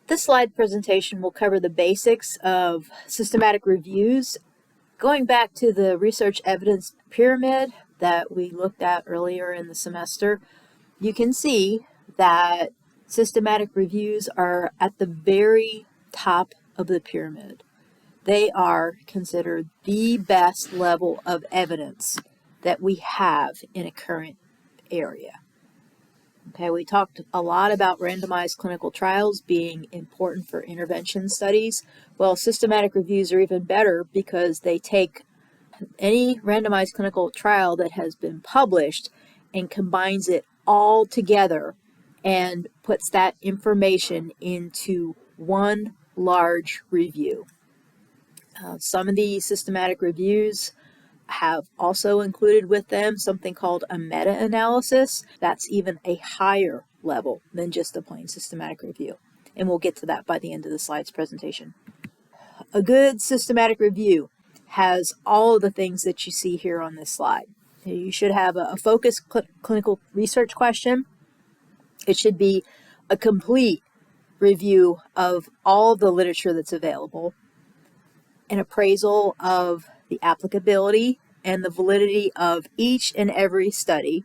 This slide presentation will cover the basics of systematic reviews. Going back to the research evidence pyramid that we looked at earlier in the semester, you can see that systematic reviews are at the very top of the pyramid. They are considered the best level of evidence that we have in a current area. Okay, we talked a lot about randomized clinical trials being important for intervention studies. Well, systematic reviews are even better because they take any randomized clinical trial that has been published and combines it all together and puts that information into one large review. Some of the systematic reviews have also included with them something called a meta-analysis. That's even a higher level than just a plain systematic review. And we'll get to that by the end of the slides presentation. A good systematic review has all of the things that you see here on this slide. You should have a focused clinical research question. It should be a complete review of all of the literature that's available, an appraisal of the applicability and the validity of each and every study,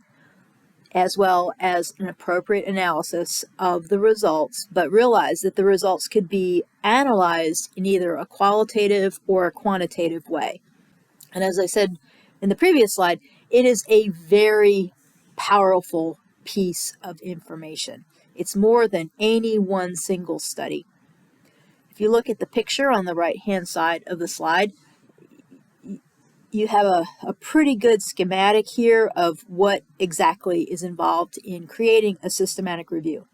as well as an appropriate analysis of the results, but realize that the results could be analyzed in either a qualitative or a quantitative way. And as I said in the previous slide, it is a very powerful piece of information. It's more than any one single study. If you look at the picture on the right-hand side of the slide, you have a pretty good schematic here of what exactly is involved in creating a systematic review.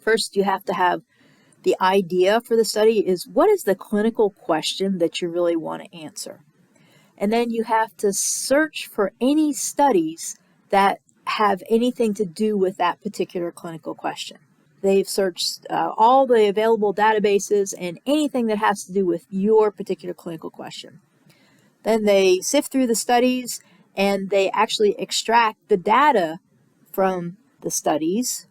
First, you have to have the idea for the study is what is the clinical question that you really want to answer. And then you have to search for any studies that have anything to do with that particular clinical question. They've searched all the available databases and anything that has to do with your particular clinical question. Then they sift through the studies and they actually extract the data from the studies,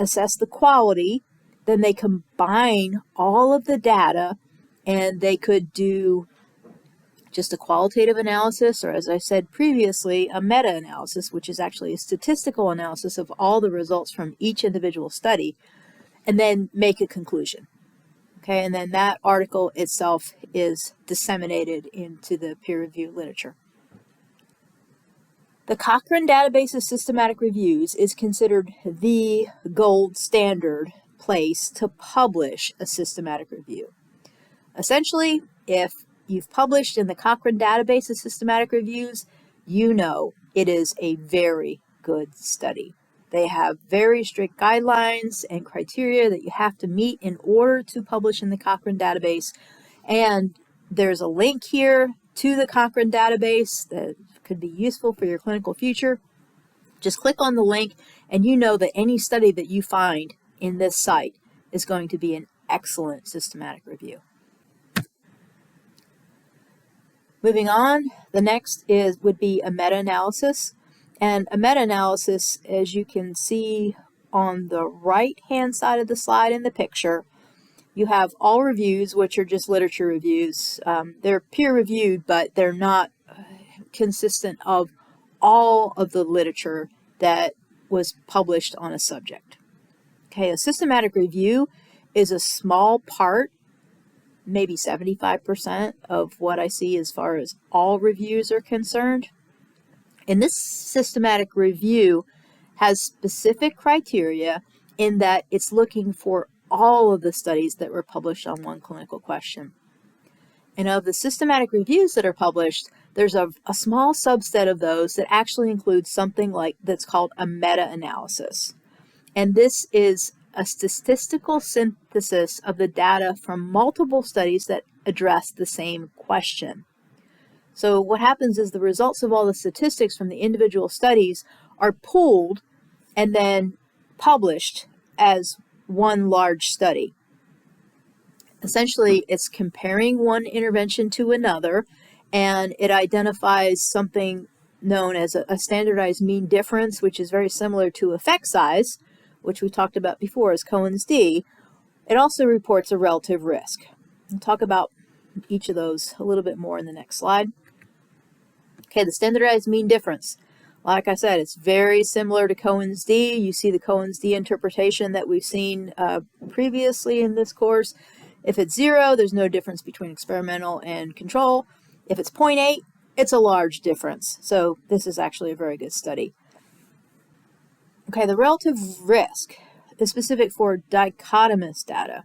assess the quality, then they combine all of the data and they could do just a qualitative analysis, or as I said previously, a meta-analysis, which is actually a statistical analysis of all the results from each individual study, and then make a conclusion. Okay, and then that article itself is disseminated into the peer-reviewed literature. The Cochrane Database of Systematic Reviews is considered the gold standard place to publish a systematic review. Essentially, if you've published in the Cochrane Database of Systematic Reviews, you know it is a very good study. They have very strict guidelines and criteria that you have to meet in order to publish in the Cochrane database. And there's a link here to the Cochrane database that could be useful for your clinical future. Just click on the link and you know that any study that you find in this site is going to be an excellent systematic review. Moving on, the next would be a meta-analysis. And a meta-analysis, as you can see on the right-hand side of the slide in the picture, you have all reviews, which are just literature reviews. They're peer-reviewed, but they're not consistent of all of the literature that was published on a subject. Okay, a systematic review is a small part, maybe 75% of what I see as far as all reviews are concerned. And this systematic review has specific criteria in that it's looking for all of the studies that were published on one clinical question. And of the systematic reviews that are published, there's a small subset of those that actually include something like that's called a meta-analysis. And this is a statistical synthesis of the data from multiple studies that address the same question. So what happens is the results of all the statistics from the individual studies are pooled and then published as one large study. Essentially, it's comparing one intervention to another, and it identifies something known as a standardized mean difference, which is very similar to effect size, which we talked about before as Cohen's d, it also reports a relative risk. We'll talk about each of those a little bit more in the next slide. Okay, the standardized mean difference. Like I said, it's very similar to Cohen's d. You see the Cohen's d interpretation that we've seen previously in this course. If it's 0, there's no difference between experimental and control. If it's 0.8, it's a large difference. So this is actually a very good study. Okay, the relative risk is specific for dichotomous data.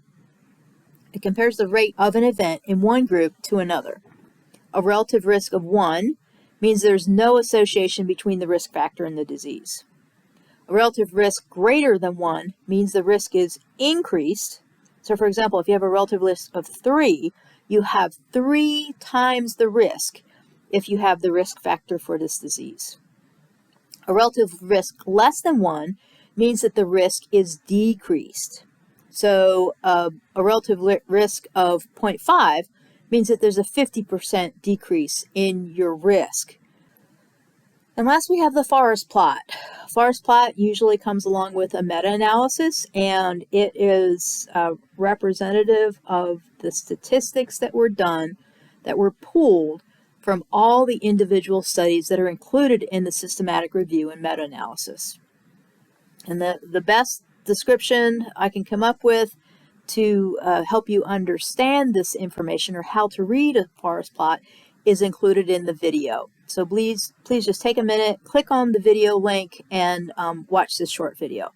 It compares the rate of an event in one group to another. A relative risk of 1 means there's no association between the risk factor and the disease. A relative risk greater than 1 means the risk is increased. So for example, if you have a relative risk of 3, you have 3 times the risk if you have the risk factor for this disease. A relative risk less than 1 means that the risk is decreased. So a relative risk of 0.5 means that there's a 50% decrease in your risk. And last we have the forest plot. Forest plot usually comes along with a meta-analysis, and it is representative of the statistics that were done, that were pooled from all the individual studies that are included in the systematic review and meta-analysis. And the best description I can come up with to help you understand this information or how to read a forest plot is included in the video. So please just take a minute, click on the video link, and watch this short video.